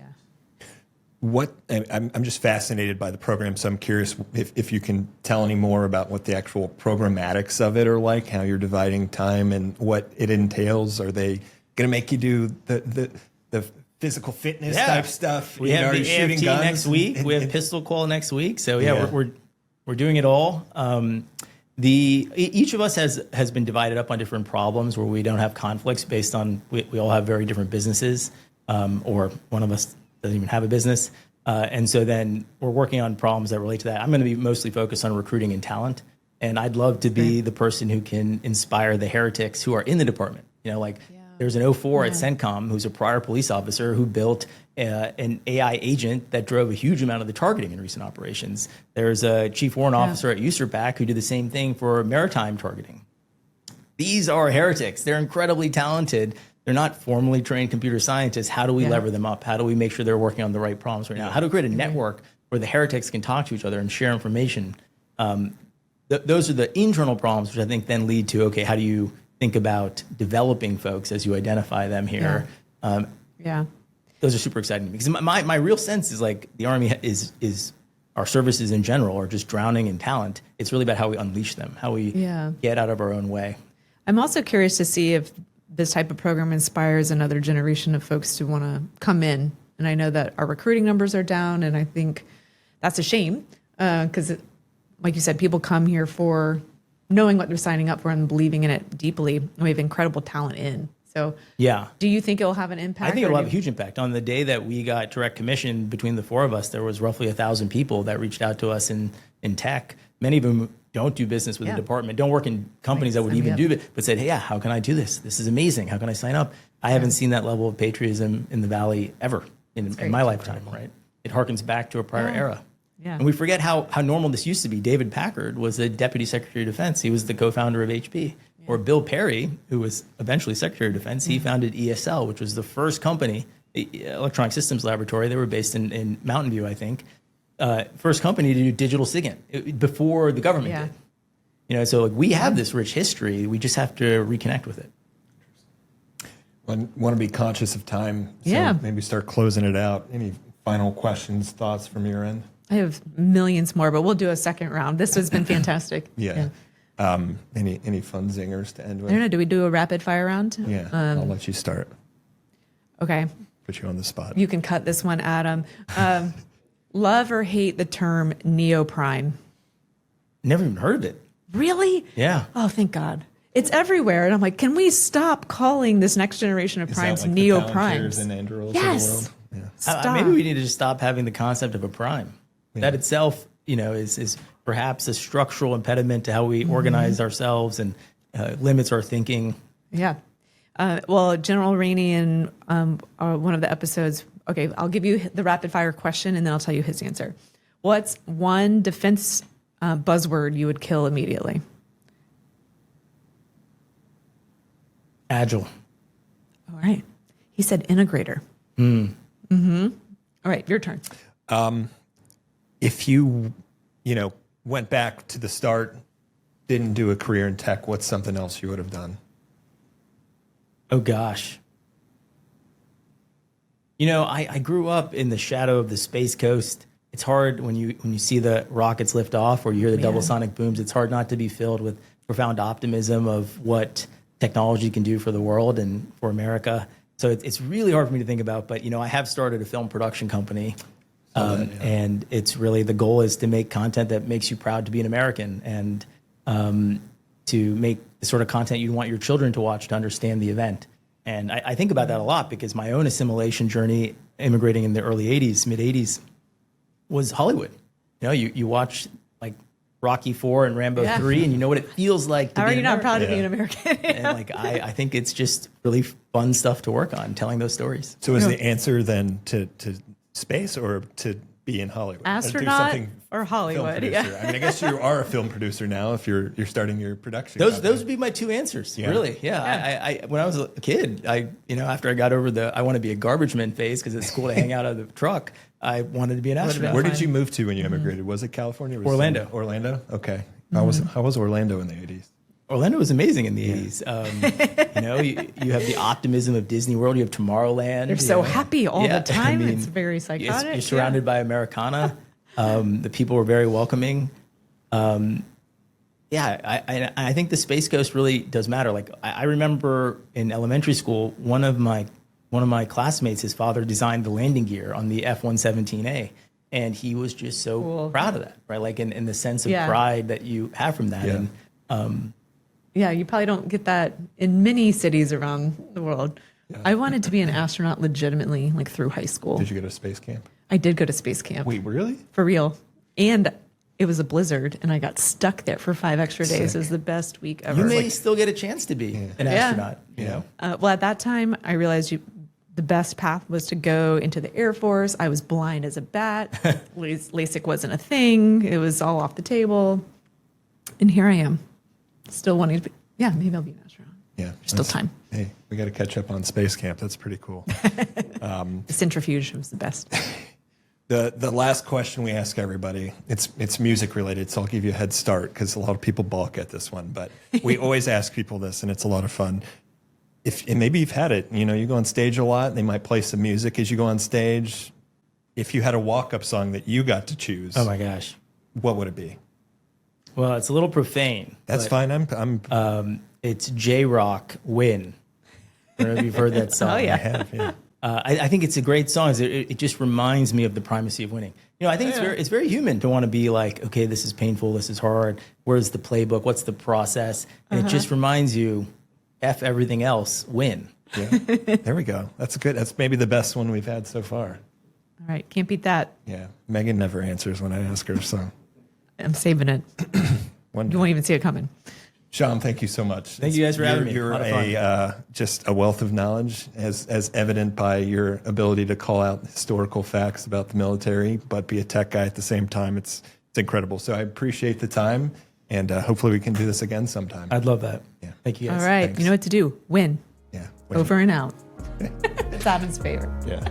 I'm just fascinated by the program, so I'm curious if you can tell any more about what the actual programmatics of it are like, how you're dividing time and what it entails. Are they going to make you do the physical fitness type stuff? We have the shooting AFT guns next week. We have pistol call next week. So we're doing it all. Each of us has been divided up on different problems where we don't have conflicts based on we all have very different businesses, or one of us doesn't even have a business. And so then we're working on problems that relate to that. I'm going to be mostly focused on recruiting and talent. And I'd love to be the person who can inspire the heretics who are in the department. There's an 04 at CENTCOM who's a prior police officer who built an AI agent that drove a huge amount of the targeting in recent operations. There's a chief warrant officer at USERPAC who did the same thing for maritime targeting. These are heretics. They're incredibly talented. They're not formally trained computer scientists. How do we lever them up? How do we make sure they're working on the right problems right now? How do we create a network where the heretics can talk to each other and share information? Those are the internal problems, which I think then lead to, okay, how do you think about developing folks as you identify them here? Those are super exciting to me. Because my real sense is like the Army is our services in general are just drowning in talent. It's really about how we unleash them, how we get out of our own way. I'm also curious to see if this type of program inspires another generation of folks to want to come in. And I know that our recruiting numbers are down, and I think that's a shame because, like you said, people come here for knowing what they're signing up for and believing in it deeply. And we have incredible talent in. So do you think it'll have an impact? I think it'll have a huge impact. On the day that we got direct commission between the four of us, there was roughly 1,000 people that reached out to us in tech. Many of them don't do business with the department, don't work in companies that would even do it, but said, hey, how can I do this? This is amazing. How can I sign up? I haven't seen that level of patriotism in the Valley ever in my lifetime, right? It harkens back to a prior era. Yeah. And we forget how normal this used to be. David Packard was the Deputy Secretary of Defense. He was the co-founder of HP. Or Bill Perry, who was eventually Secretary of Defense, he founded ESL, which was the first company, Electronic Systems Laboratory. They were based in Mountain View, I think. First company to do digital SIGINT before the government did. So we have this rich history. We just have to reconnect with it. I want to be conscious of time. So maybe start closing it out. Any final questions, thoughts from your end? I have millions more, but we'll do a second round. This has been fantastic. Any fun zingers to end with? I don't know. Do we do a rapid fire round? Yeah, I'll let you start. Okay. Put you on the spot. You can cut this one, Adam. Love or hate the term neoprime? Never even heard of it. Really? Yeah. Oh, thank God. It's everywhere. And I'm like, can we stop calling this next generation of primes like neoprimes? The and Andurils yes. of the world? Stop. Maybe we need to just stop having the concept of a prime. That itself, is perhaps a structural impediment to how we organize ourselves and limits our thinking. Yeah. Well, General Rainey in one of the episodes, okay, I'll give you the rapid fire question and then I'll tell you his answer. What's one defense buzzword you would kill immediately? Agile. All right. He said integrator. All right, your turn. If you, went back to the start, didn't do a career in tech, what's something else you would have done? Oh, gosh. I grew up in the shadow of the Space Coast. It's hard when you see the rockets lift off or you hear the double sonic booms. It's hard not to be filled with profound optimism of what technology can do for the world and for America. So it's really hard for me to think about. But, I have started a film production company. And it's really the goal is to make content that makes you proud to be an American and to make the sort of content you want your children to watch to understand the event. And I think about that a lot because my own assimilation journey, immigrating in the early 80s, mid 80s, was Hollywood. You watch like Rocky IV and Rambo 3, and you know what it feels like to How be are you an not American. proud to be an American? And like I think it's just really fun stuff to work on, telling those stories. So is the answer then to space or to be in Hollywood? Astronaut or film Hollywood? producer? Yeah. I mean, I guess you are a film producer now if you're starting your production. Those company. would be my two answers, Yeah. really. Yeah. I when I was a kid, after I got over I want to be a garbage man phase because it's cool to hang out of the truck, I wanted to be an astronaut. Where did you move to when you immigrated? Was it California? Or was it Orlando. Orlando? Okay. How was Orlando in the 80s? Orlando was amazing in the 80s. You have the optimism of Disney World. You have Tomorrowland. They're so happy all the time. I mean, it's very psychotic. You're surrounded by Americana. The people were very welcoming. I think the Space Coast really does matter. Like I remember in elementary school, one of my classmates, his father designed the landing gear on the F-117A. And he was just so proud of that, right? Like in the sense of pride that you have from that. Yeah. And you probably don't get that in many cities around the world. Yeah. I wanted to be an astronaut legitimately, like through high school. Did you go to space camp? I did go to space camp. Wait, really? For real. And it was a blizzard, and I got stuck there for 5 extra days. Sick. It was the best week ever. you may still get a chance to be an astronaut. You know? Well, at that time, I realized the best path was to go into the Air Force. I was blind as a bat. LASIK wasn't a thing. It was all off the table. And here I am, still wanting to be. Yeah, maybe I'll be an astronaut. Yeah. There's still time. Hey, we got to catch up on space camp. That's pretty cool. The centrifuge was the best. The last question we ask everybody, it's music related, so I'll give you a head start because a lot of people balk at this one, but we always ask people this, and it's a lot of fun. And maybe you've had it, you go on stage a lot, they might play some music as you go on stage. If you had a walk-up song that you got to choose, Oh my gosh. what would it be? Well, it's a little profane. That's fine. It's J-Rock Win. I don't know if you've heard that song. Oh, yeah. I have, yeah. I think it's a great song. It just reminds me of the primacy of winning. I think it's very human to want to be like, okay, this is painful, this is hard. Where's the playbook? What's the process? And it just reminds you, F everything else, win. Yeah. There we go. That's good. That's maybe the best one we've had so far. All right, can't beat that. Yeah. Megan never answers when I ask her, so. I'm saving it. You won't even see it coming. Shyam, thank you so much. Thank you guys for having me. You're A lot of fun. Just a wealth of knowledge, as evident by your ability to call out historical facts about the military, but be a tech guy at the same time. It's incredible. So I appreciate the time, and hopefully we can do this again sometime. I'd love that. Yeah. Thank you guys. All right, Thanks. you know what to do. Win. Yeah. Over and out. It's Adam's favorite. Yeah.